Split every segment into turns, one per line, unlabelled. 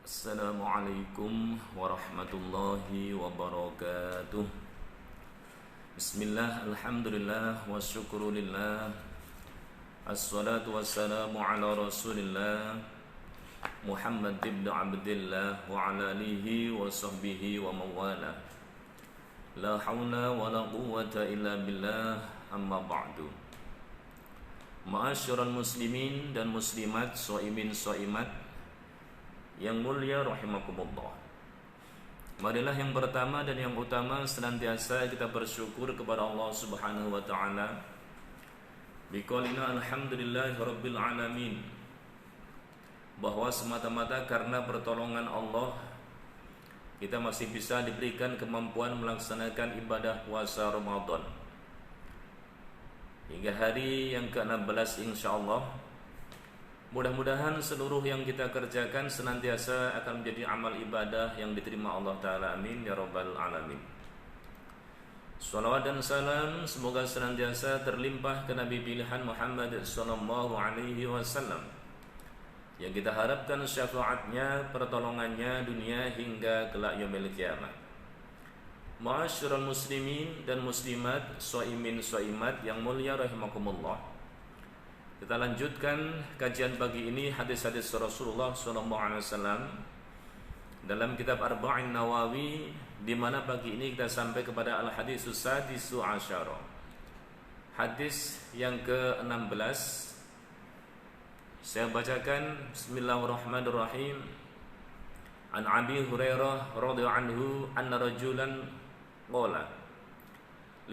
Assalamualaikum warahmatullahi wabarakatuh. Bismillah, alhamdulillah, wa syukurulillah. Assalatu wassalamu ala rasulillah Muhammad ibn Abdillah wa ala alihi wa sahbihi wa mawala. La hawla wa la quwwata illa billah, amma ba'du. Ma'asyiral muslimin dan muslimat, shaimin shaimat yang mulia rahimakumullah. Marilah yang pertama dan yang utama senantiasa kita bersyukur kepada Allah Subhanahu wa taala. Biqaulina alhamdulillahi rabbil alamin. Bahwa semata-mata karena pertolongan Allah kita masih bisa diberikan kemampuan melaksanakan ibadah puasa Ramadan hingga hari yang ke-16 insyaallah. Mudah-mudahan seluruh yang kita kerjakan senantiasa akan menjadi amal ibadah yang diterima Allah Ta'ala. Amin ya Rabbal Alamin. Salawat dan salam semoga senantiasa terlimpah ke Nabi pilihan Muhammad sallallahu alaihi wasallam, yang kita harapkan syafaatnya, pertolongannya dunia hingga kelak yaumil qiyamah. Ma'asyiral muslimin dan muslimat, shaimin shaimat yang mulia rahimakumullah. Kita lanjutkan kajian pagi ini hadis-hadis Rasulullah SAW dalam kitab Arba'in Nawawi, di mana pagi ini kita sampai kepada al-hadisus sadisu asyara, hadis yang ke-16. Saya bacakan. Bismillahirrahmanirrahim. An Abi Hurairah radhiyallahu anhu anna rajulan qala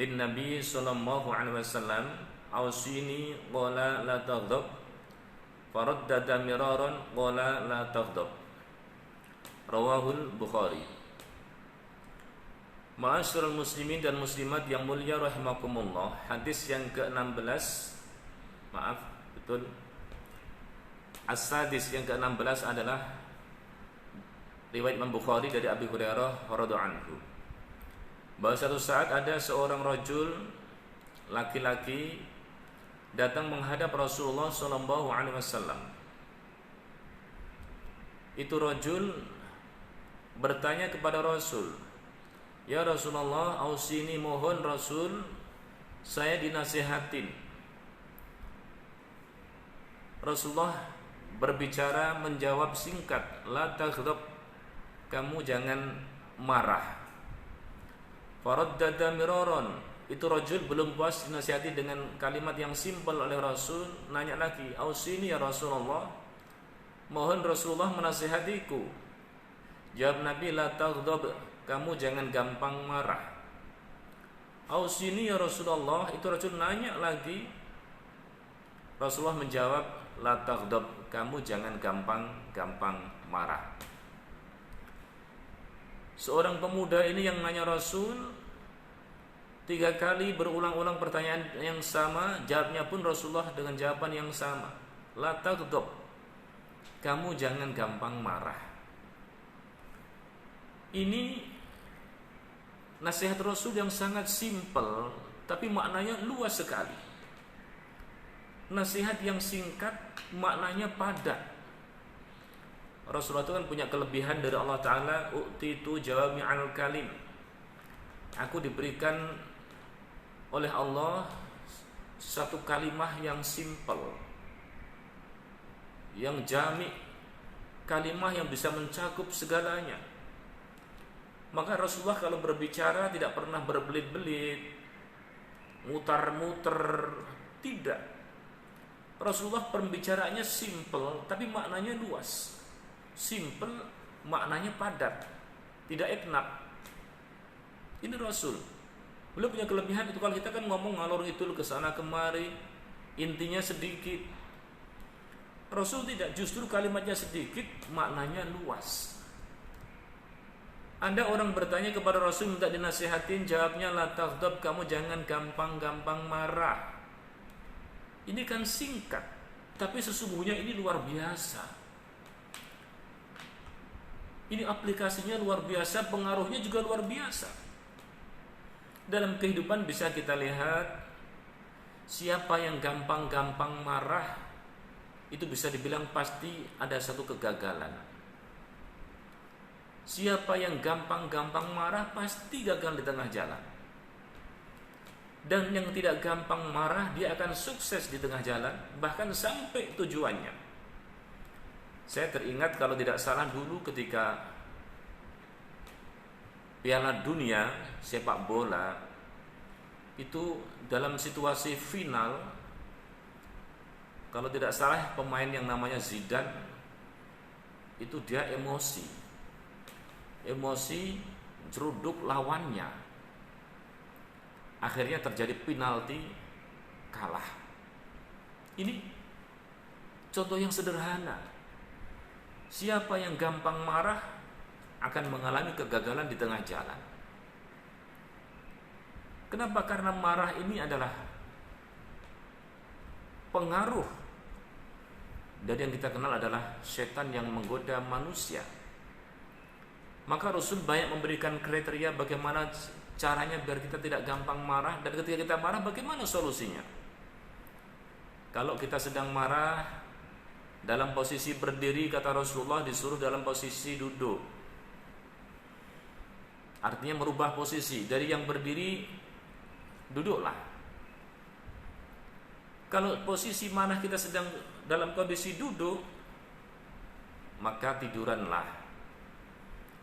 lin Nabi sallallahu alaihi wasallam awsini qala la taghdab faraddada miraran qala la taghdab. Rawahul Bukhari. Ma'asyiral muslimin dan muslimat yang mulia rahimakumullah, hadis yang ke-16, maaf, betul, as-sadis yang ke-16 adalah riwayat Imam Bukhari dari Abi Hurairah radhiyallahu anhu, bahwa suatu saat ada seorang rajul laki-laki datang menghadap Rasulullah sallallahu alaihi wasallam. Itu rajul bertanya kepada Rasul, "Ya Rasulullah, ausini, mohon Rasul, saya dinasihatin." Rasulullah berbicara menjawab singkat, "La taghdab, kamu jangan marah." Faraddada miraran. Itu rajul belum puas dinasihati dengan kalimat yang simpel oleh Rasul, nanya lagi, "Ausini ya Rasulullah, mohon Rasulullah menasihatiku." Jawab Nabi, "La taghdab, kamu jangan gampang marah." "Ausini ya Rasulullah." Itu rajul nanya lagi. Rasulullah menjawab, "La taghdab, kamu jangan gampang marah." Seorang pemuda ini yang nanya Rasul 3 kali berulang-ulang pertanyaan yang sama, jawabnya pun Rasulullah dengan jawaban yang sama, "La taghdab, kamu jangan gampang marah." Ini nasihat Rasul yang sangat simpel, tapi maknanya luas sekali. Nasihat yang singkat, maknanya padat. Rasulullah itu kan punya kelebihan dari Allah Ta'ala, "U'titu jawami'al kalim." Aku diberikan oleh Allah satu kalimah yang simple, yang jami', kalimah yang bisa mencakup segalanya. Maka Rasulullah kalau berbicara tidak pernah berbelit-belit, mutar-muter, tidak. Rasulullah pembicaraannya simple, tapi maknanya luas. Simple, maknanya padat, tidak eknak. Ini Rasul. Beliau punya kelebihan itu, kalau kita kan ngomong ngalor ngidul ke sana kemari, intinya sedikit. Rasul tidak, justru kalimatnya sedikit, maknanya luas. Ada orang bertanya kepada Rasul minta dinasihatin, jawabnya, "La taghdab, kamu jangan gampang-gampang marah." Ini kan singkat, tapi sesungguhnya ini luar biasa. Ini aplikasinya luar biasa, pengaruhnya juga luar biasa. Dalam kehidupan bisa kita lihat, siapa yang gampang-gampang marah itu bisa dibilang pasti ada satu kegagalan. Siapa yang gampang-gampang marah pasti gagal di tengah jalan. Dan yang tidak gampang marah, dia akan sukses di tengah jalan, bahkan sampai tujuannya. Saya teringat kalau tidak salah dulu ketika Piala Dunia sepak bola itu dalam situasi final, kalau tidak salah pemain yang namanya Zidane itu dia emosi jeruduk lawannya, akhirnya terjadi penalti, kalah. Ini contoh yang sederhana. Siapa yang gampang marah akan mengalami kegagalan di tengah jalan. Kenapa? Karena marah ini adalah pengaruh dari yang kita kenal adalah setan yang menggoda manusia. Maka Rasul banyak memberikan kriteria bagaimana caranya biar kita tidak gampang marah, dan ketika kita marah bagaimana solusinya. Kalau kita sedang marah dalam posisi berdiri, kata Rasulullah disuruh dalam posisi duduk. Artinya merubah posisi dari yang berdiri, duduklah. Kalau posisi mana kita sedang dalam kondisi duduk, maka tiduranlah.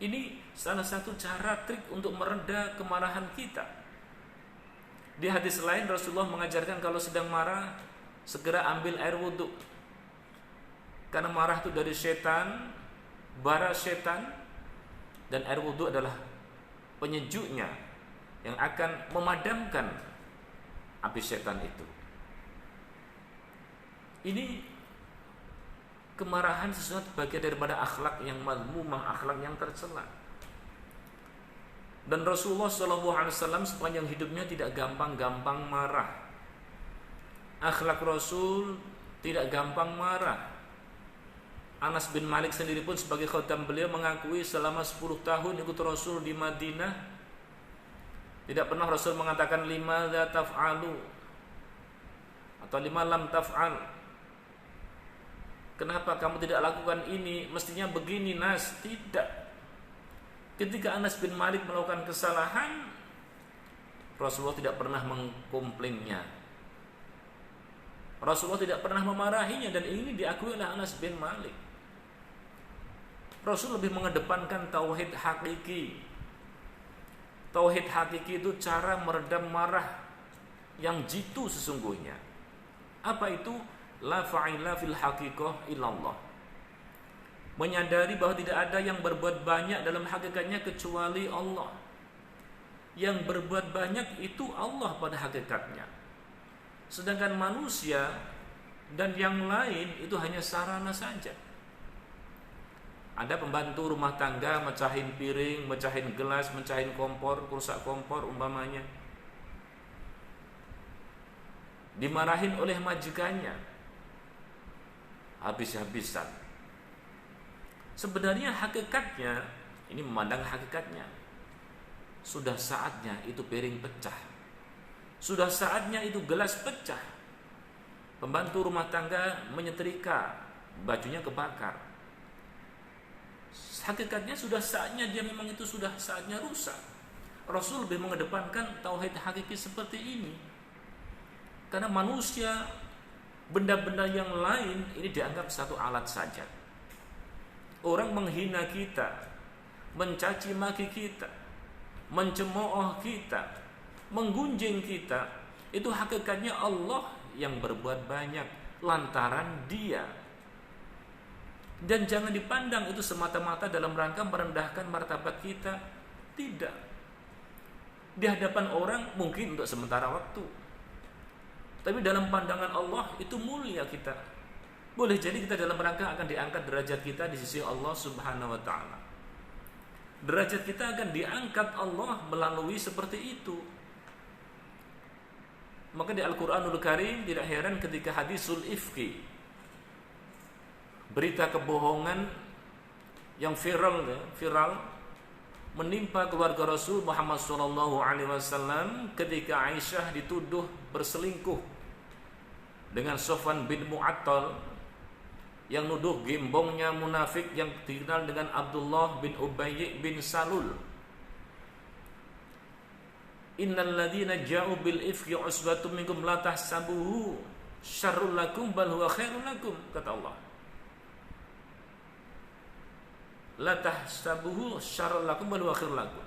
Ini salah satu cara trik untuk mereda kemarahan kita. Di hadis lain Rasulullah mengajarkan kalau sedang marah segera ambil air wudhu. Karena marah itu dari setan, bara setan, dan air wudhu adalah penyejuknya yang akan memadamkan api setan itu. Ini kemarahan sesuatu bagian daripada akhlak yang mazmumah, akhlak yang tercela. Dan Rasulullah SAW sepanjang hidupnya tidak gampang-gampang marah. Akhlak Rasul tidak gampang marah. Anas bin Malik sendiri pun sebagai khatam beliau mengakui selama 10 tahun ikut Rasul di Madinah, tidak pernah Rasul mengatakan lima la taf'alu atau lima lam taf'al. Kenapa kamu tidak lakukan ini? Mestinya begini, Nas. Tidak. Ketika Anas bin Malik melakukan kesalahan, Rasulullah tidak pernah mengkomplainnya. Rasulullah tidak pernah memarahinya, dan ini diakui oleh Anas bin Malik. Rasul lebih mengedepankan tauhid hakiki. Tauhid hakiki itu cara meredam marah yang jitu sesungguhnya. Apa itu? La fa'ila fil haqiqah illallah. Menyadari bahwa tidak ada yang berbuat banyak dalam hakikatnya kecuali Allah. Yang berbuat banyak itu Allah pada hakikatnya. Sedangkan manusia dan yang lain itu hanya sarana saja. Ada pembantu rumah tangga mecahin piring, mecahin gelas, mecahin kompor, rusak kompor umpamanya, dimarahin oleh majikannya habis-habisan. Sebenarnya hakikatnya, ini memandang hakikatnya, sudah saatnya itu piring pecah, sudah saatnya itu gelas pecah. Pembantu rumah tangga menyetrika, bajunya kebakar. Hakikatnya sudah saatnya dia memang itu sudah saatnya rusak. Rasul lebih mengedepankan tauhid hakiki seperti ini. Karena manusia, benda-benda yang lain ini dianggap satu alat saja. Orang menghina kita, mencaci maki kita, mencemooh kita, menggunjing kita, itu hakikatnya Allah yang berbuat banyak lantaran Dia. Dan jangan dipandang itu semata-mata dalam rangka merendahkan martabat kita. Tidak. Di hadapan orang mungkin untuk sementara waktu, tapi dalam pandangan Allah itu mulia kita. Boleh jadi kita dalam rangka akan diangkat derajat kita di sisi Allah Subhanahu wa ta'ala. Derajat kita akan diangkat Allah melalui seperti itu. Maka di Al-Quranul Karim tidak heran ketika hadisul ifki, berita kebohongan yang viral menimpa keluarga Rasul Muhammad SAW ketika Aisyah dituduh berselingkuh dengan Sofwan bin Mu'attal yang nuduh gembongnya munafik yang dikenal dengan Abdullah bin Ubay bin Salul. Innal ladzina ja'u bil ifki usbatum minkum la tahsabuhu syarrul lakum bal huwa khairul lakum, kata Allah. La tahsabuhu syarrul lakum bal huwa khairul lakum.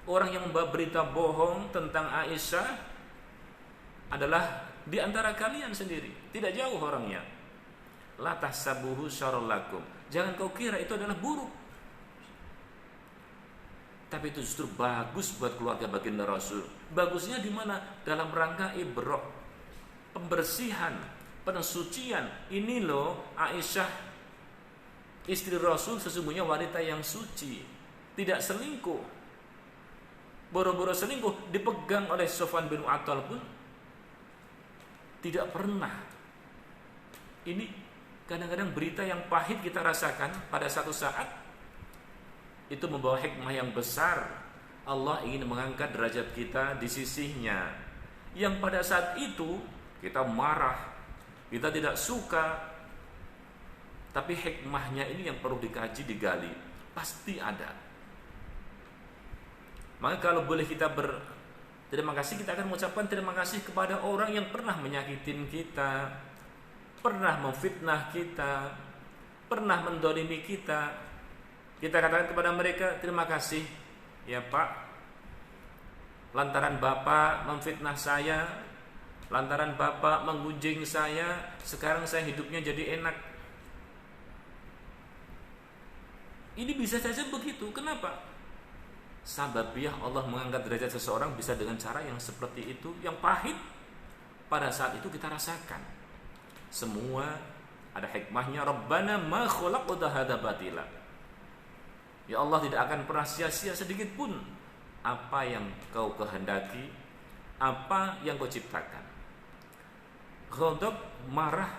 Orang yang membawa berita bohong tentang Aisyah adalah di antara kalian sendiri, tidak jauh orangnya. La tahsabuhu syarrul lakum. Jangan kau kira itu adalah buruk. Tapi itu justru bagus buat keluarga baginda Rasul. Bagusnya di mana? Dalam rangka ibrah, pembersihan, pensucian. Ini loh Aisyah, istri Rasul, sesungguhnya wanita yang suci, tidak selingkuh. Boro-boro selingkuh dipegang oleh Sofwan bin Mu'attal pun tidak pernah. Ini kadang-kadang berita yang pahit kita rasakan pada satu saat itu membawa hikmah yang besar. Allah ingin mengangkat derajat kita di sisinya. Yang pada saat itu kita marah, kita tidak suka, tapi hikmahnya ini yang perlu dikaji, digali. Pasti ada. Maka kalau boleh kita terima kasih, kita akan mengucapkan terima kasih kepada orang yang pernah menyakitin kita, pernah memfitnah kita, pernah mendolimi kita. Kita katakan kepada mereka, terima kasih ya Pak, lantaran Bapak memfitnah saya, lantaran Bapak menggunjing saya, sekarang saya hidupnya jadi enak. Ini bisa saja begitu. Kenapa? Sababiah Allah mengangkat derajat seseorang bisa dengan cara yang seperti itu, yang pahit pada saat itu kita rasakan. Semua ada hikmahnya. Rabbana ma khalaqta hadza batila. Ya Allah, tidak akan pernah sia-sia sedikit pun apa yang kau kehendaki, apa yang kau ciptakan. Ghadab, marah,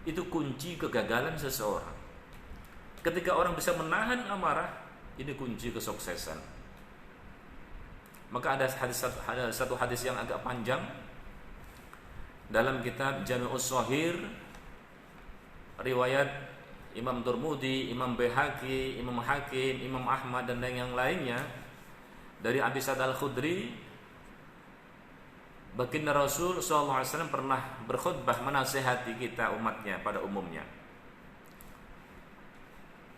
itu kunci kegagalan seseorang. Ketika orang bisa menahan amarah, ini kunci kesuksesan. Maka ada satu hadis yang agak panjang dalam kitab Jami'us Shahih, riwayat Imam Turmudi, Imam Baihaqi, Imam Hakim, Imam Ahmad dan yang lainnya, dari Abi Sa'id Al-Khudri, baginda Rasul SAW pernah berkhutbah menasihati kita umatnya pada umumnya.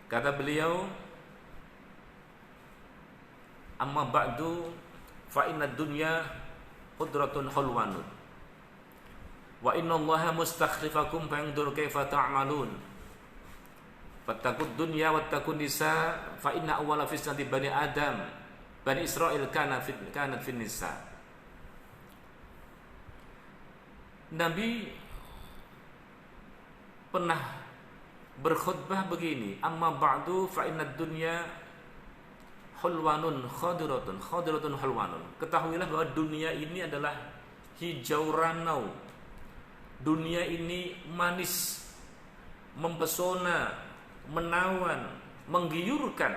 Kata beliau, amma ba'du fa inna dunya qudratun hulwanun wa inna allaha mustakhlifakum fa'anzur kaifa ta'malun fattaqud dunya wattaqun nisa fa inna awwala fitnati bani adam bani Israil kanat fin nisa. Nabi pernah berkhutbah begini, amma ba'du fa inna dunya hulwanun khadiratun hulwanun. Ketahuilah bahwa dunia ini adalah hijau ranau. Dunia ini manis, mempesona, menawan, menggiurkan,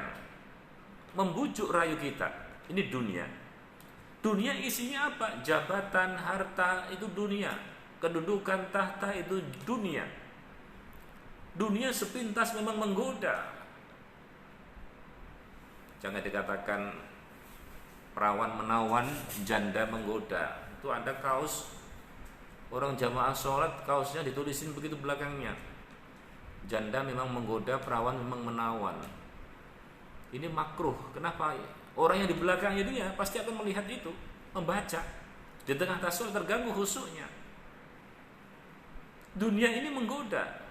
membujuk rayu kita. Ini dunia. Dunia isinya apa? Jabatan, harta, itu dunia. Kedudukan, tahta, itu dunia. Dunia sepintas memang menggoda. Jangan dikatakan perawan menawan, janda menggoda. Itu ada kaos orang jamaah sholat, kaosnya ditulisin begitu belakangnya, janda memang menggoda, perawan memang menawan. Ini makruh. Kenapa? Orang yang di belakangnya dia pasti akan melihat itu, membaca. Di tengah tasawuf terganggu khusyuknya. Dunia ini menggoda.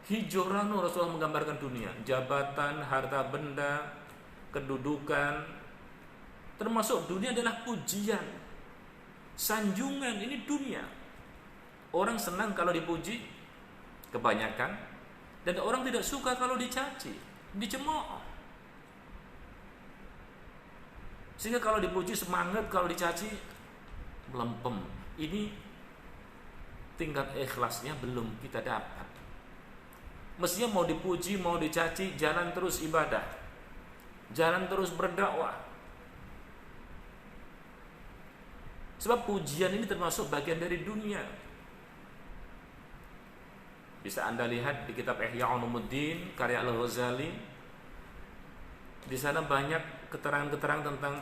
Hijau ranu, Rasulullah menggambarkan dunia, jabatan, harta benda, kedudukan, termasuk dunia adalah pujian, sanjungan. Ini dunia. Orang senang kalau dipuji, kebanyakan, dan orang tidak suka kalau dicaci, dicemooh. Sehingga kalau dipuji semangat, kalau dicaci melempem. Ini tingkat ikhlasnya belum kita dapat. Mestinya mau dipuji, mau dicaci, jalan terus ibadah, jalan terus berdakwah. Sebab pujian ini termasuk bagian dari dunia. Bisa Anda lihat di kitab Ihya Ulumuddin karya Al-Ghazali. Di sana banyak keterangan-keterangan tentang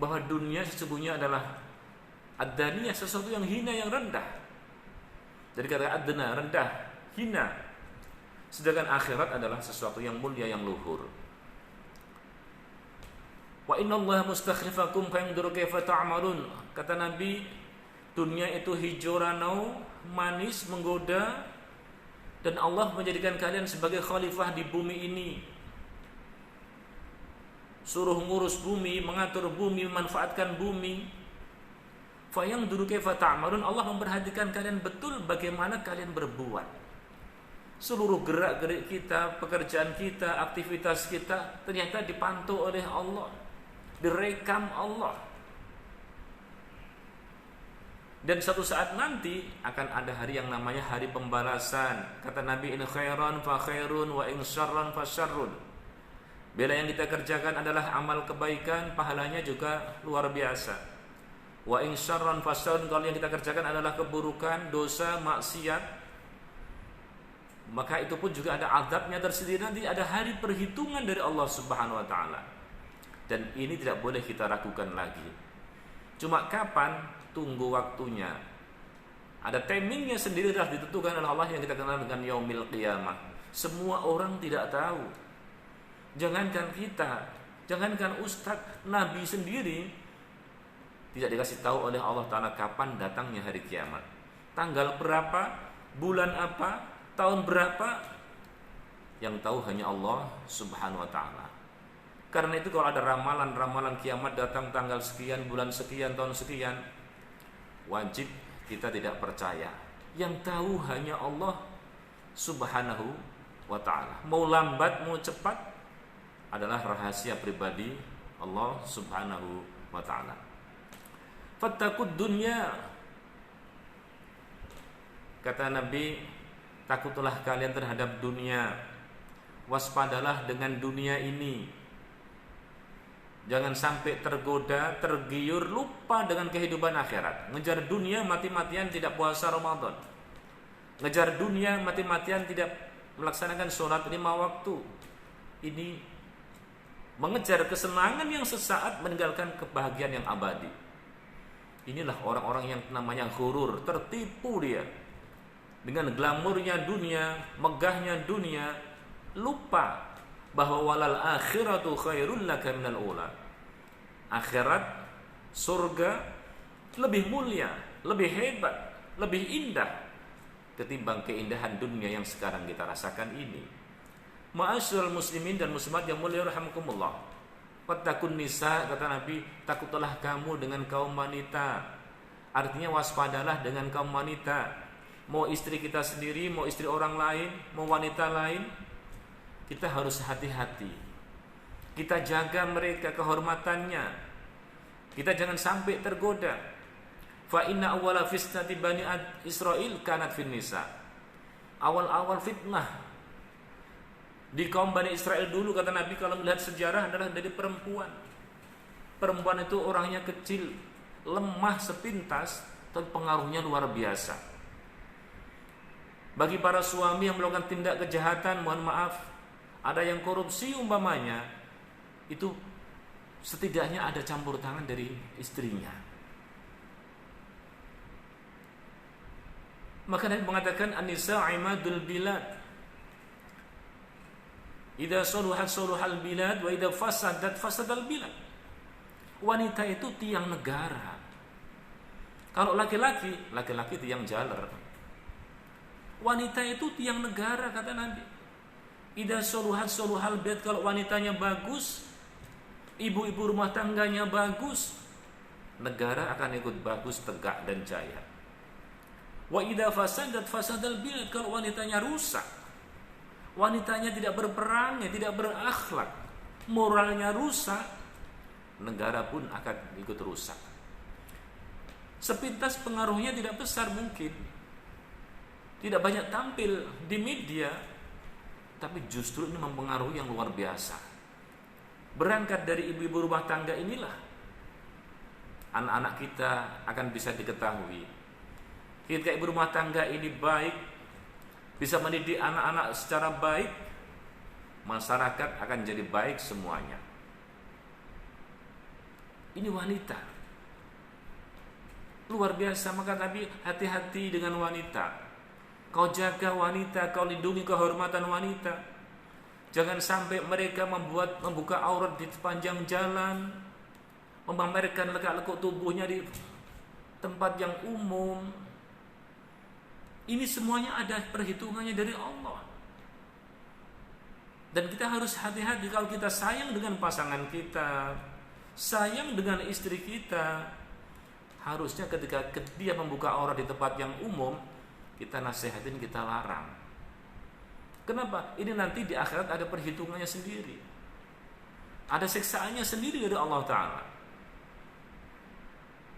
bahwa dunia sesungguhnya adalah ad-daniyah, sesuatu yang hina, yang rendah. Jadi kata adna, rendah, hina. Sedangkan akhirat adalah sesuatu yang mulia, yang luhur. Wa innallaha mustakhlifakum fayanduru kaifa ta'malun. Kata Nabi, dunia itu hijau ranau, manis, menggoda, dan Allah menjadikan kalian sebagai khalifah di bumi ini. Suruh ngurus bumi, mengatur bumi, memanfaatkan bumi. Fayanduru kaifa ta'malun. Allah memperhatikan kalian betul bagaimana kalian berbuat. Seluruh gerak-gerik kita, pekerjaan kita, aktivitas kita ternyata dipantau oleh Allah, direkam Allah. Dan suatu saat nanti akan ada hari yang namanya hari pembalasan. Kata Nabi, in khairan fa khairun wa in syarran fa syarrun. Bila yang kita kerjakan adalah amal kebaikan, pahalanya juga luar biasa. Wa in syarran fa syarrun, kalau yang kita kerjakan adalah keburukan, dosa, maksiat, maka itu pun juga ada azabnya tersendiri. Nanti ada hari perhitungan dari Allah Subhanahu wa taala. Dan ini tidak boleh kita ragukan lagi. Cuma kapan? Tunggu waktunya. Ada timingnya sendiri, telah ditentukan oleh Allah, yang kita kenal dengan yaumil qiyamah. Semua orang tidak tahu. Jangankan kita, jangankan ustadz, Nabi sendiri tidak dikasih tahu oleh Allah Ta'ala kapan datangnya hari kiamat. Tanggal berapa, bulan apa, tahun berapa, yang tahu hanya Allah Subhanahu wa Ta'ala. Karena itu kalau ada ramalan kiamat datang tanggal sekian, bulan sekian, tahun sekian, wajib kita tidak percaya. Yang tahu hanya Allah Subhanahu wa ta'ala. Mau lambat mau cepat adalah rahasia pribadi Allah Subhanahu wa ta'ala. Fattaqud dunya. Kata Nabi, takutlah kalian terhadap dunia. Waspadalah dengan dunia ini. Jangan sampai tergoda, tergiur, lupa dengan kehidupan akhirat. Ngejar dunia mati-matian tidak puasa Ramadan. Ngejar dunia mati-matian tidak melaksanakan sholat 5 waktu. Ini mengejar kesenangan yang sesaat, meninggalkan kebahagiaan yang abadi. Inilah orang-orang yang namanya ghurur, tertipu dia dengan glamurnya dunia, megahnya dunia, lupa bahwa walal akhiratu khairul laka minal ula. Akhirat, surga lebih mulia, lebih hebat, lebih indah ketimbang keindahan dunia yang sekarang kita rasakan ini. Ma'asyiral muslimin dan muslimat yang mulia rahimakumullah. Fattaqun nisa, kata Nabi, takutlah kamu dengan kaum wanita. Artinya waspadalah dengan kaum wanita. Mau istri kita sendiri, mau istri orang lain, mau wanita lain, kita harus hati-hati. Kita jaga mereka, kehormatannya. Kita jangan sampai tergoda. Fa inna awwala fitnati bani Israil kanat fin nisa. Awal-awal fitnah di kaum Bani Israel dulu, kata Nabi, kalau melihat sejarah adalah dari perempuan. Perempuan itu orangnya kecil, lemah sepintas, tapi pengaruhnya luar biasa. Bagi para suami yang melakukan tindak kejahatan, mohon maaf, ada yang korupsi umpamanya, itu setidaknya ada campur tangan dari istrinya. Maka Nabi mengatakan an-nisa imadul bilad. Idza saluhat saluhal bilad wa idza fasadat fasadal bilad. Wanita itu tiang negara. Kalau laki-laki tiang jaler. Wanita itu tiang negara, kata Nabi. Idza saluhat saluhal bilad, kalau wanitanya bagus, ibu-ibu rumah tangganya bagus, negara akan ikut bagus, tegak dan jaya. Wa idza fasadat fasadal bilad, kalau wanitanya rusak, wanitanya tidak berperannya, tidak berakhlak, moralnya rusak, negara pun akan ikut rusak. Sepintas pengaruhnya tidak besar mungkin, tidak banyak tampil di media, tapi justru ini mempengaruhi yang luar biasa. Berangkat dari ibu-ibu rumah tangga inilah anak-anak kita akan bisa diketahui. ketika ibu rumah tangga ini baik, bisa mendidik anak-anak secara baik, masyarakat akan jadi baik semuanya. Ini wanita luar biasa. Maka Nabi, hati-hati dengan wanita. Kau jaga wanita, kau lindungi kehormatan wanita. Jangan sampai mereka membuka aurat di sepanjang jalan, memamerkan lekuk-lekuk tubuhnya di tempat yang umum. Ini semuanya ada perhitungannya dari Allah. Dan kita harus hati-hati kalau kita sayang dengan pasangan kita, sayang dengan istri kita. Harusnya ketika dia membuka aurat di tempat yang umum, kita nasihatin, kita larang. Kenapa? Ini nanti di akhirat ada perhitungannya sendiri, ada siksaannya sendiri dari Allah Ta'ala.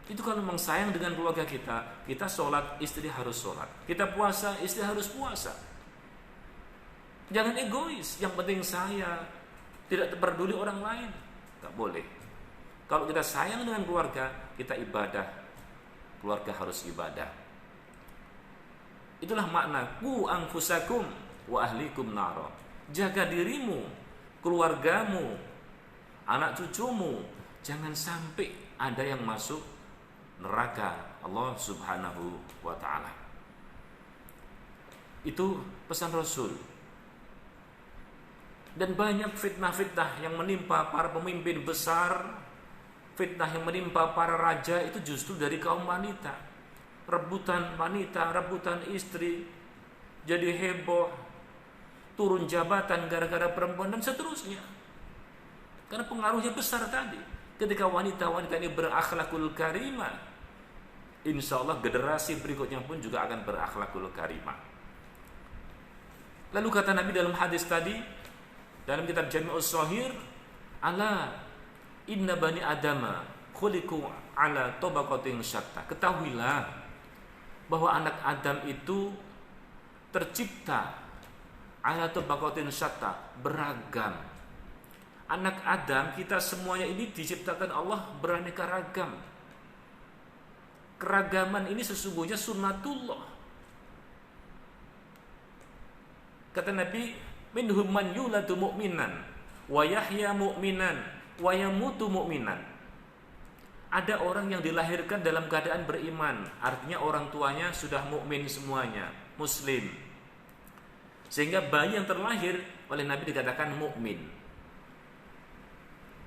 Itu kalau memang sayang dengan keluarga kita, kita sholat, istri harus sholat. Kita puasa, istri harus puasa. Jangan egois, yang penting saya, tidak peduli orang lain. Gak boleh. Kalau kita sayang dengan keluarga, kita ibadah, keluarga harus ibadah. Itulah makna qu anfusakum wa ahlikum nara. Jaga dirimu, keluargamu, anak cucumu, jangan sampai ada yang masuk neraka Allah Subhanahu wa ta'ala. Itu pesan Rasul. Dan banyak fitnah-fitnah yang menimpa para pemimpin besar, fitnah yang menimpa para raja itu justru dari kaum wanita. Rebutan wanita, rebutan istri, jadi heboh, turun jabatan gara-gara perempuan dan seterusnya. Karena pengaruhnya besar tadi. Ketika wanita-wanita ini berakhlakul karimah, insya Allah generasi berikutnya pun juga akan berakhlakul karimah. Lalu kata Nabi dalam hadis tadi, dalam kitab Jami'us Shahih, ala inna bani adama khuliqu ala tabaqatin syatta. Ketahuilah bahwa anak Adam itu tercipta ala tabaqatin syatta, beragam. Anak Adam, kita semuanya ini diciptakan Allah beraneka ragam. Keragaman ini sesungguhnya sunnatullah. Kata Nabi, minhum man yuladu mu'minan wa yahya mu'minan wa yamutu mu'minan. Ada orang yang dilahirkan dalam keadaan beriman, artinya orang tuanya sudah mukmin semuanya, muslim. Sehingga bayi yang terlahir oleh Nabi dikatakan mukmin.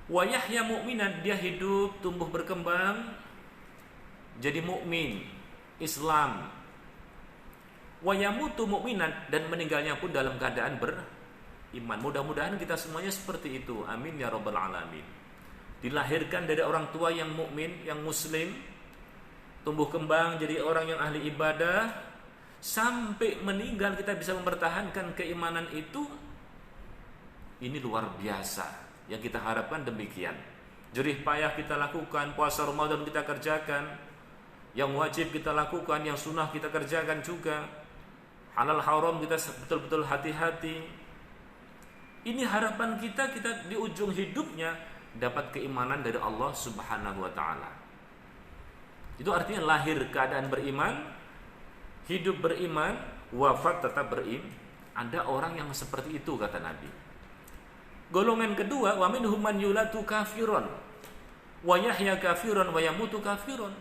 Wa yahya mu'minan, dia hidup, tumbuh berkembang jadi mukmin, Islam. Wa yamutu mu'minan, dan meninggalnya pun dalam keadaan beriman. Mudah-mudahan kita semuanya seperti itu. Amin ya rabbal alamin. Dilahirkan dari orang tua yang mukmin, yang muslim, tumbuh kembang jadi orang yang ahli ibadah, sampai meninggal kita bisa mempertahankan keimanan itu. Ini luar biasa. Yang kita harapkan demikian. Jerih payah kita lakukan, puasa Ramadan kita kerjakan, yang wajib kita lakukan, yang sunnah kita kerjakan juga, halal haram kita betul-betul hati-hati. Ini harapan kita di ujung hidupnya dapat keimanan dari Allah Subhanahu wa ta'ala. Itu artinya lahir keadaan beriman, hidup beriman, wafat tetap beriman. Ada orang yang seperti itu kata Nabi. Golongan kedua, wa minhum man yulatu kafiron wa yahya kafiron wa yamutu kafiron.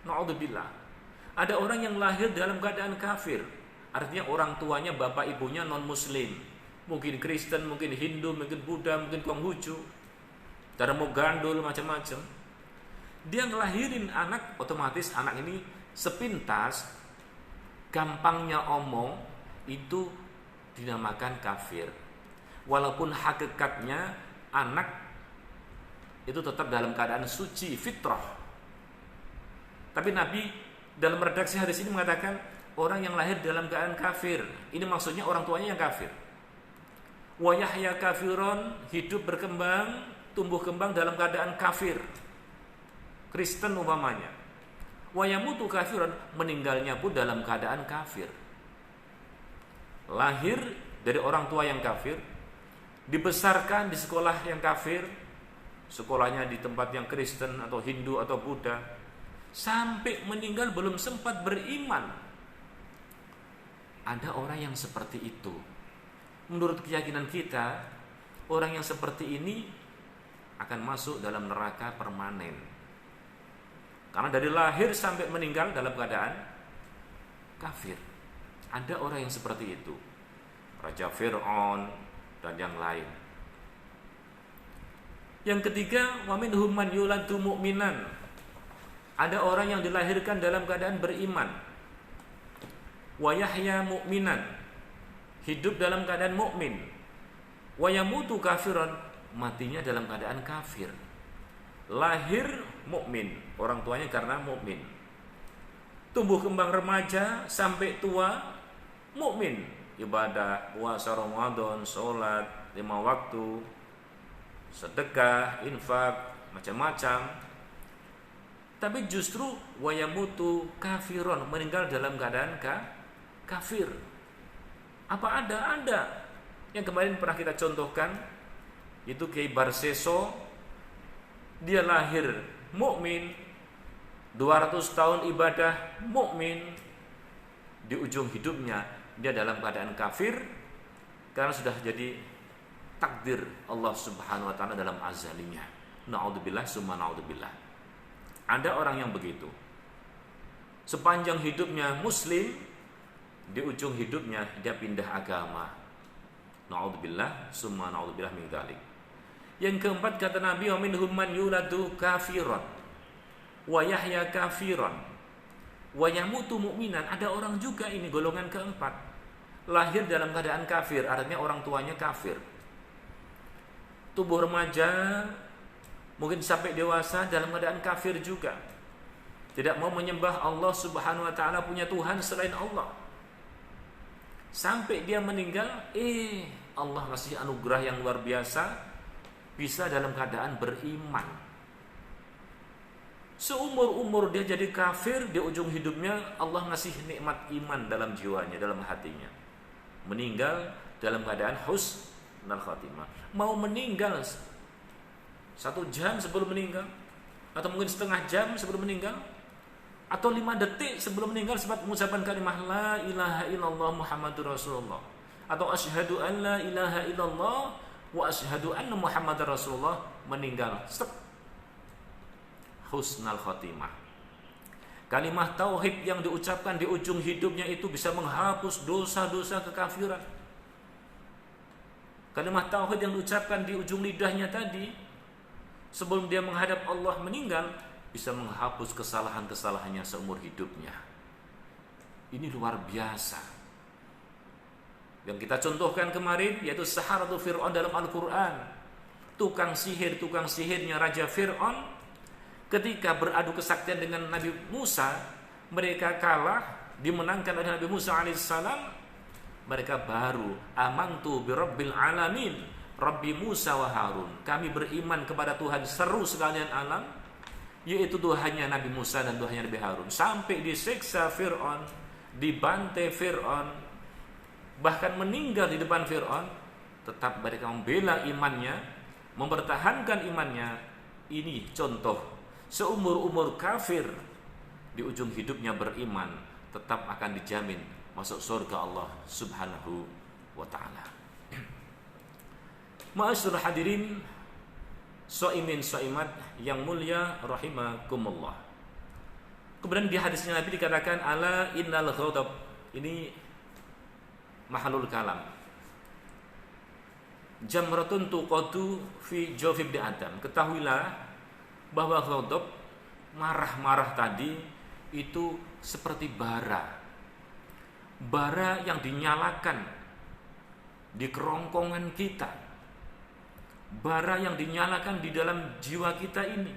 Na'udzubillah. Ada orang yang lahir dalam keadaan kafir, artinya orang tuanya, bapak ibunya non muslim, mungkin Kristen, mungkin Hindu, mungkin Buddha, mungkin Konghucu, cara mau gandul macam-macam. Dia ngelahirin anak, otomatis anak ini sepintas, gampangnya omong, itu dinamakan kafir. Walaupun hakikatnya anak itu tetap dalam keadaan suci, fitrah. Tapi Nabi dalam redaksi hadis ini mengatakan orang yang lahir dalam keadaan kafir. Ini maksudnya orang tuanya yang kafir. Wa yahya kafiron, hidup berkembang, tumbuh kembang dalam keadaan kafir, Kristen umpamanya. Wa yamutu kafiron, meninggalnya pun dalam keadaan kafir. Lahir dari orang tua yang kafir, dibesarkan di sekolah yang kafir, sekolahnya di tempat yang Kristen atau Hindu atau Buddha, sampai meninggal belum sempat beriman. ada orang yang seperti itu. Menurut keyakinan kita, orang yang seperti ini akan masuk dalam neraka permanen. Karena dari lahir sampai meninggal dalam keadaan kafir. Ada orang yang seperti itu. Raja Fir'aun dan yang lain. Yang ketiga, wa minhum man yuladu mu'minan. Ada orang yang dilahirkan dalam keadaan beriman. Wa yahya mu'minan. Hidup dalam keadaan mukmin. Wa yamutu kafiran. Matinya dalam keadaan kafir. Lahir mukmin, orang tuanya karena mukmin. Tumbuh kembang remaja sampai tua mukmin, ibadah, puasa Ramadan, sholat 5 waktu, sedekah, infak, macam-macam. Tapi justru wayamutu kafiron, meninggal dalam keadaan kafir. Apa ada? Ada. Yang kemarin pernah kita contohkan, itu Kiai Barseso. Dia lahir mukmin, 200 tahun ibadah mukmin, di ujung hidupnya dia dalam keadaan kafir karena sudah jadi takdir Allah Subhanahu wa taala dalam azalinya. Naudzubillah summa naudzubillah. Ada orang yang begitu. Sepanjang hidupnya muslim, di ujung hidupnya dia pindah agama. Naudzubillah summa naudzubillah min dzalik. Yang keempat kata Nabi, wa minhum man yuladu kafiran wa yahya kafiran wa yamutu mu'minan. Ada orang juga ini golongan keempat, lahir dalam keadaan kafir, artinya orang tuanya kafir. Tubuh remaja mungkin sampai dewasa dalam keadaan kafir juga. Tidak mau menyembah Allah Subhanahu wa taala, punya Tuhan selain Allah. Sampai dia meninggal, Allah kasih anugerah yang luar biasa, bisa dalam keadaan beriman. Seumur-umur dia jadi kafir, di ujung hidupnya Allah ngasih nikmat iman dalam jiwanya, dalam hatinya. Meninggal dalam keadaan husnul khatimah. Mau meninggal 1 jam sebelum meninggal, atau mungkin setengah jam sebelum meninggal, atau 5 detik sebelum meninggal, sebab mengucapkan kalimah la ilaha illallah Muhammadur Rasulullah, atau asyhadu an la ilaha illallah wa asyhadu anna Muhammadar Rasulullah, meninggal husnul khatimah. Kalimat tauhid yang diucapkan di ujung hidupnya itu bisa menghapus dosa-dosa kekafiran. Kalimat tauhid yang diucapkan di ujung lidahnya tadi, sebelum dia menghadap Allah meninggal, bisa menghapus kesalahan-kesalahannya seumur hidupnya. Ini luar biasa. Yang kita contohkan kemarin yaitu Saharatu Fir'aun dalam Al-Quran. Tukang sihirnya Raja Fir'aun, ketika beradu kesaktian dengan Nabi Musa, mereka kalah, dimenangkan oleh Nabi Musa alaihissalam. Mereka baru amantu birabbil alamin, Rabbi Musa wa Harun. Kami beriman kepada Tuhan seru sekalian alam, yaitu Tuhannya Nabi Musa dan Tuhannya Nabi Harun. Sampai disiksa Fir'aun, dibantai Fir'aun, bahkan meninggal di depan Fir'aun, tetap mereka membela imannya, mempertahankan imannya. Ini contoh, seumur-umur kafir, di ujung hidupnya beriman, tetap akan dijamin masuk surga Allah Subhanahu wa ta'ala. Ma'asyiral hadirin, shaimin shaimat yang mulia rahimakumullah. Kemudian di hadisnya Nabi dikatakan, ala innal ghadab. Ini mahalul kalam. Jamratun tuqadu fi jawfi ibni Adam. Ketahuilah bahwa ghadab, marah-marah tadi, itu seperti bara. Bara yang dinyalakan di kerongkongan kita. Bara yang dinyalakan di dalam jiwa kita ini.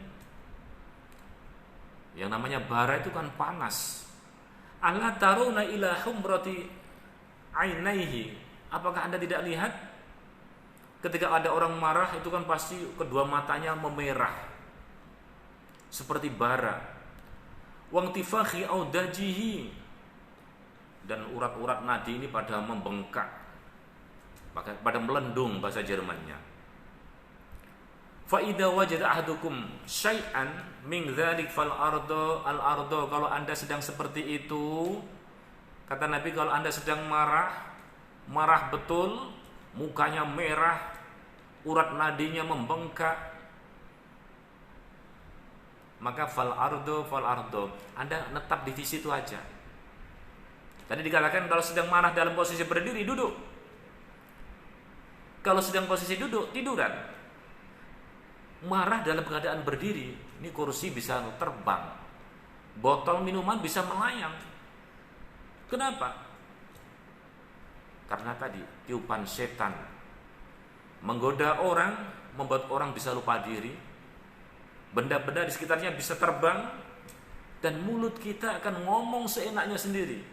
Yang namanya bara itu kan panas. Ala taruna ila humrati ainaihi. Apakah Anda tidak lihat ketika ada orang marah itu kan pasti kedua matanya memerah seperti bara. Wangtifakhi audajihi, dan urat-urat nadi ini pada membengkak, pada melendung bahasa Jermannya. Fa idza wajada ahadukum syai'an min dzalik fal ardo al ardo. Kalau Anda sedang seperti itu, Kata Nabi, kalau Anda sedang marah betul, mukanya merah, urat nadinya membengkak, maka fal ardo. Anda netap di situ aja. Tadi dikatakan kalau sedang marah dalam posisi berdiri, duduk. Kalau sedang posisi duduk, tiduran. Marah dalam keadaan berdiri, ini kursi bisa terbang, botol minuman bisa melayang. Kenapa? Karena tadi tiupan setan menggoda orang, membuat orang bisa lupa diri. Benda-benda di sekitarnya bisa terbang, dan mulut kita akan ngomong seenaknya sendiri.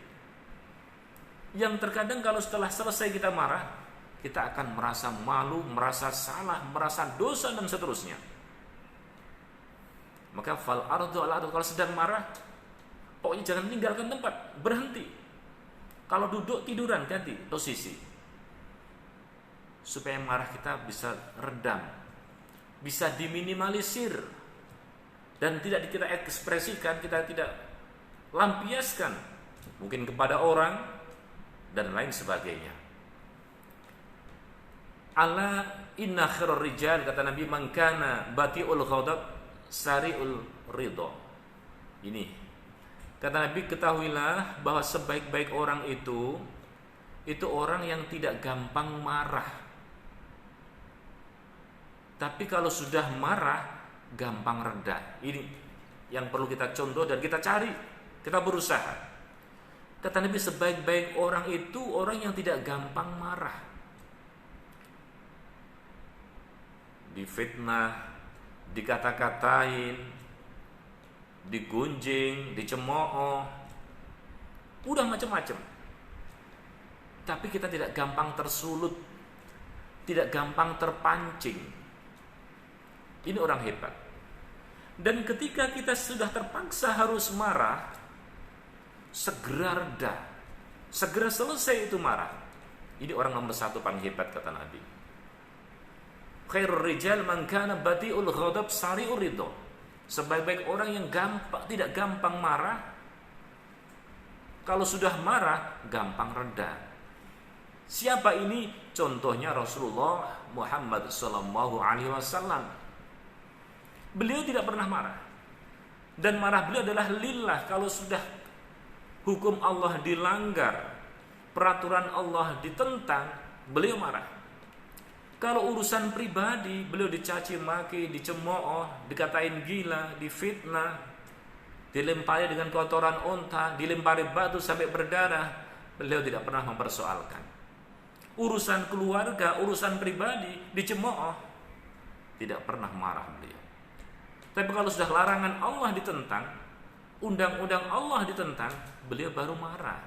Yang terkadang kalau setelah selesai kita marah, kita akan merasa malu, merasa salah, merasa dosa, dan seterusnya. Maka fal ardu al ardu, kalau sedang marah, pokoknya jangan tinggalkan tempat, berhenti. Kalau duduk, tiduran, ganti posisi, supaya marah kita bisa redam, bisa diminimalisir, dan tidak kita ekspresikan, kita tidak lampiaskan, mungkin kepada orang dan lain sebagainya. Ala inna khairar rijal, kata Nabi, man kana bati'ul ghadab sari'ul ridha. Ini kata Nabi, ketahuilah bahwa sebaik-baik orang itu orang yang tidak gampang marah. Tapi kalau sudah marah, gampang reda. Ini yang perlu kita contoh dan kita cari, kita berusaha. Kata Nabi, sebaik-baik orang itu orang yang tidak gampang marah. Difitnah, dikata-katain, digunjing, dicemooh, udah macam-macam. Tapi kita tidak gampang tersulut, tidak gampang terpancing. Ini orang hebat. Dan ketika kita sudah terpaksa harus marah, segera reda, segera selesai itu marah. Ini orang nomor satu paling hebat, kata Nabi. Khairur rijal man kana bati'ul ghadab sari'ur ridha. Sebaik-baik orang yang tidak gampang marah. Kalau sudah marah, gampang reda. Siapa ini? Contohnya Rasulullah Muhammad SAW. Beliau tidak pernah marah. Dan marah beliau adalah lillah. Kalau sudah hukum Allah dilanggar, peraturan Allah ditentang, beliau marah. Kalau urusan pribadi, beliau dicaci maki, dicemooh, dikatain gila, difitnah, dilempari dengan kotoran unta, dilempari batu sampai berdarah, beliau tidak pernah mempersoalkan. Urusan keluarga, urusan pribadi, dicemooh, tidak pernah marah beliau. Tapi kalau sudah larangan Allah ditentang, undang-undang Allah ditentang, beliau baru marah.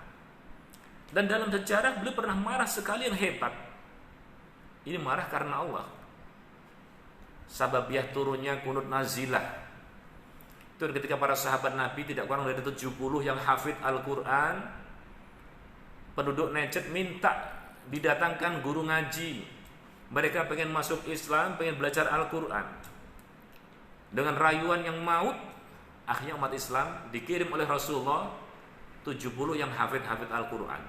Dan dalam sejarah beliau pernah marah sekali yang hebat. Ini marah karena Allah. Sababiah turunnya kunut nazilah, itu ketika para sahabat Nabi tidak kurang dari 70 yang hafid Al-Quran, penduduk Najd minta didatangkan guru ngaji. Mereka pengen masuk Islam, pengen belajar Al-Quran. Dengan rayuan yang maut, akhirnya umat Islam dikirim oleh Rasulullah 70 yang hafid Al-Quran.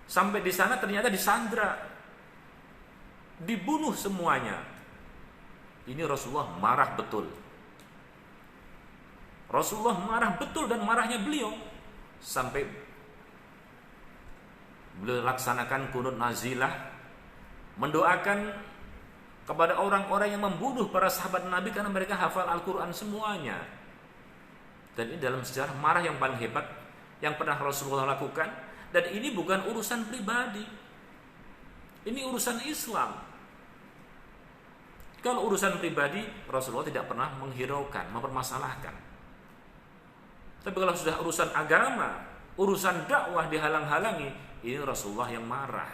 Sampai di sana ternyata disandra, dibunuh semuanya. Ini Rasulullah marah betul. Rasulullah marah betul, dan marahnya beliau sampai beliau laksanakan kunut nazilah, mendoakan kepada orang-orang yang membunuh para sahabat Nabi karena mereka hafal Al-Quran semuanya. Dan ini dalam sejarah marah yang paling hebat yang pernah Rasulullah lakukan. Dan ini bukan urusan pribadi, ini urusan Islam. Kalau urusan pribadi, Rasulullah tidak pernah menghiraukan, mempermasalahkan. Tapi kalau sudah urusan agama, urusan dakwah dihalang-halangi, ini Rasulullah yang marah.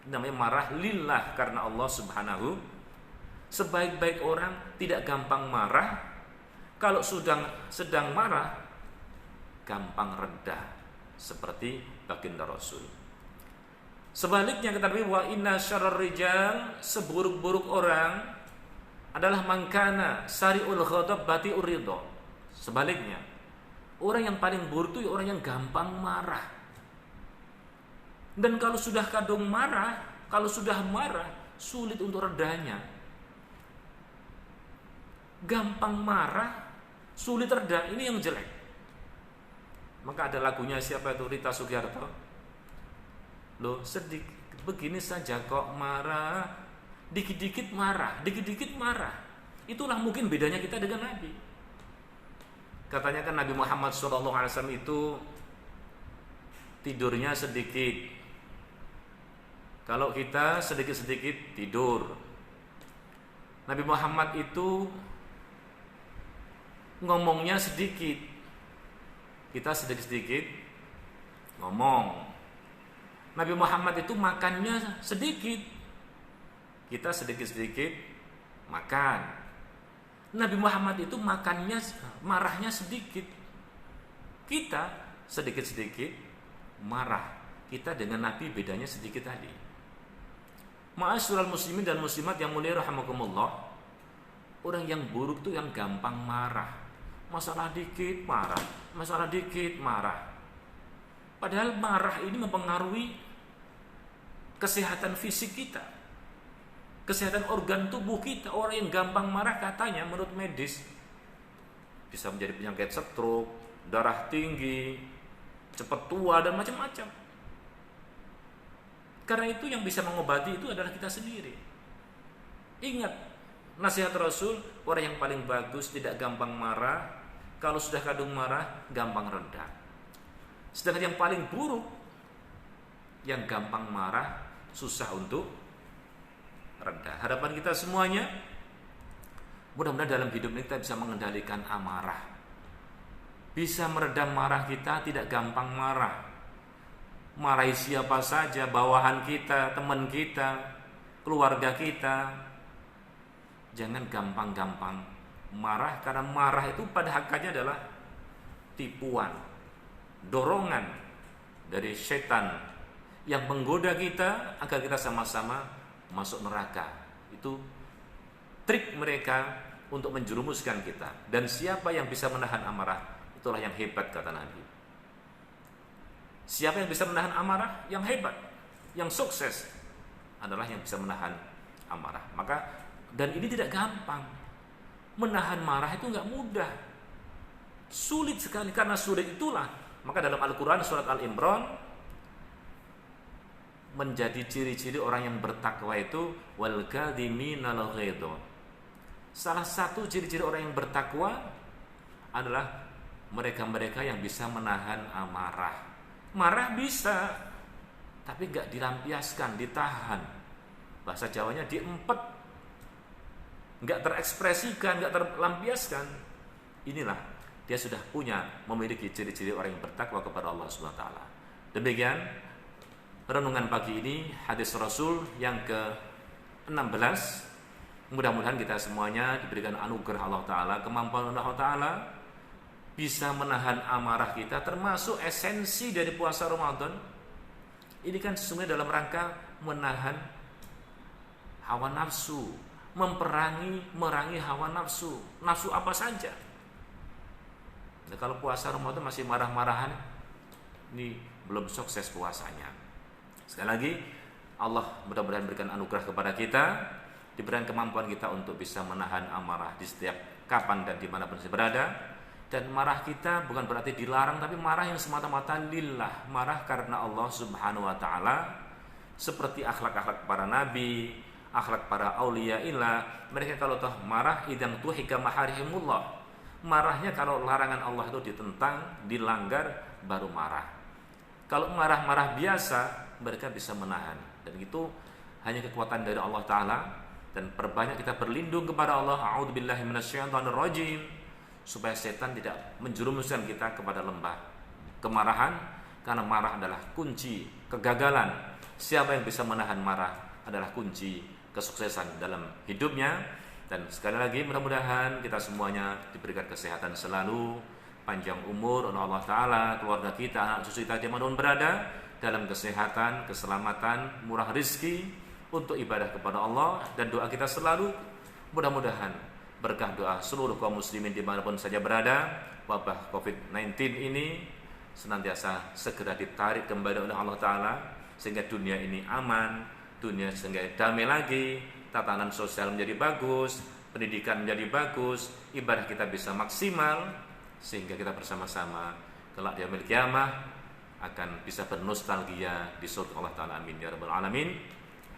Ini namanya marah lillah, karena Allah Subhanahu. Sebaik-baik orang tidak gampang marah. Kalau sedang marah, gampang reda, seperti baginda Rasul. Sebaliknya kata Nabi, wa inna syarrar rijal, seburuk-buruk orang adalah mangkana sari'ul ghadab bati'ur ridha. Sebaliknya, Orang yang paling buruk itu orang yang gampang marah. Dan kalau sudah kadung marah, kalau sudah marah, sulit untuk redanya. Gampang marah, sulit reda, ini yang jelek. Maka ada lagunya siapa itu, Rita Sugiarto. Loh, sedikit begini saja kok marah, dikit-dikit marah, dikit-dikit marah. Itulah mungkin bedanya kita dengan Nabi. Katanya kan Nabi Muhammad SAW itu tidurnya sedikit. Kalau kita sedikit-sedikit tidur. Nabi Muhammad itu ngomongnya sedikit. Kita sedikit-sedikit ngomong. Nabi Muhammad itu makannya sedikit. Kita sedikit-sedikit makan. Nabi Muhammad itu makannya, marahnya sedikit. Kita sedikit-sedikit marah. Kita dengan Nabi bedanya sedikit tadi. Ma'asyiral muslimin dan muslimat yang mulia rahimakumullah. Orang yang buruk itu yang gampang marah. Masalah dikit marah, masalah dikit marah. Padahal marah ini mempengaruhi kesehatan fisik kita, kesehatan organ tubuh kita. Orang yang gampang marah katanya menurut medis bisa menjadi penyakit stroke, darah tinggi, cepat tua dan macam-macam. Karena itu yang bisa mengobati itu adalah kita sendiri. Ingat nasihat Rasul, orang yang paling bagus tidak gampang marah. Kalau sudah kadung marah, gampang reda. Sedangkan yang paling buruk, yang gampang marah, susah untuk reda. Harapan kita semuanya, mudah-mudahan dalam hidup ini kita bisa mengendalikan amarah, bisa meredam marah kita, tidak gampang marah. Marahi siapa saja, bawahan kita, teman kita, keluarga kita. Jangan gampang-gampang marah, karena marah itu pada hakikatnya adalah tipuan, dorongan dari setan yang menggoda kita agar kita sama-sama masuk neraka. Itu trik mereka untuk menjerumuskan kita. Dan siapa yang bisa menahan amarah, itulah yang hebat, kata Nabi. Siapa yang bisa menahan amarah? Yang hebat, yang sukses adalah yang bisa menahan amarah. Maka, dan ini tidak gampang. Menahan marah itu enggak mudah, sulit sekali. Karena sulit itulah, maka dalam Al-Quran surat Al-Imran menjadi ciri-ciri orang yang bertakwa itu wal kadhiminal ghaidha. Salah satu ciri-ciri orang yang bertakwa adalah mereka-mereka yang bisa menahan amarah. Marah bisa, tapi enggak dilampiaskan, ditahan. Bahasa Jawanya diempet, enggak terekspresikan, enggak terlampiaskan. Inilah dia sudah memiliki ciri-ciri orang yang bertakwa kepada Allah Subhanahu wa taala. Demikian renungan pagi ini, hadis Rasul yang ke-16. Mudah-mudahan kita semuanya diberikan anugerah Allah taala, kemampuan Allah taala bisa menahan amarah kita, termasuk esensi dari puasa Ramadan. Ini kan sesungguhnya dalam rangka menahan hawa nafsu, merangi hawa nafsu apa saja. Nah, kalau puasa Ramadan masih marah-marahan, ini belum sukses puasanya. Sekali lagi, Allah mudah-mudahan berikan anugerah kepada kita, diberikan kemampuan kita untuk bisa menahan amarah di setiap kapan dan dimanapun saya berada. Dan marah kita bukan berarti dilarang, tapi marah yang semata-mata lillah, marah karena Allah Subhanahu wa taala, seperti akhlak-akhlak para nabi, akhlak para auliyaillah. Mereka kalau toh marah idang tuhika maharimullah, marahnya kalau larangan Allah itu ditentang, dilanggar, baru marah. Kalau marah-marah biasa, mereka bisa menahan. Dan itu hanya kekuatan dari Allah taala. Dan perbanyak kita berlindung kepada Allah, a'udzubillahi minasyaitonirrajim, supaya setan tidak menjerumuskan kita kepada lembah kemarahan. Karena marah adalah kunci kegagalan. Siapa yang bisa menahan marah adalah kunci kesuksesan dalam hidupnya. Dan sekali lagi, mudah-mudahan kita semuanya diberikan kesehatan selalu, panjang umur oleh Allah taala, keluarga kita, anak cucu kita dimanapun berada, dalam kesehatan, keselamatan, murah rizki untuk ibadah kepada Allah. Dan doa kita selalu, mudah-mudahan berkah doa seluruh kaum muslimin dimanapun saja berada, wabah COVID-19 ini senantiasa segera ditarik kembali oleh Allah Ta'ala, sehingga dunia ini aman, dunia sehingga damai lagi, tatanan sosial menjadi bagus, pendidikan menjadi bagus, ibadah kita bisa maksimal, sehingga kita bersama-sama kelak di yaumil qiyamah akan bisa bernostalgia di surga Allah Ta'ala. Amin ya rabbal alamin.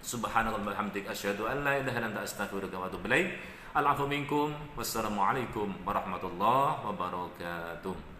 Subhanallah walhamdulillah, asyhadu an la ilaha illa anta astaghfiruka wa atubu ilaik. Al-afu minkum, wassalamualaikum warahmatullahi wabarakatuh.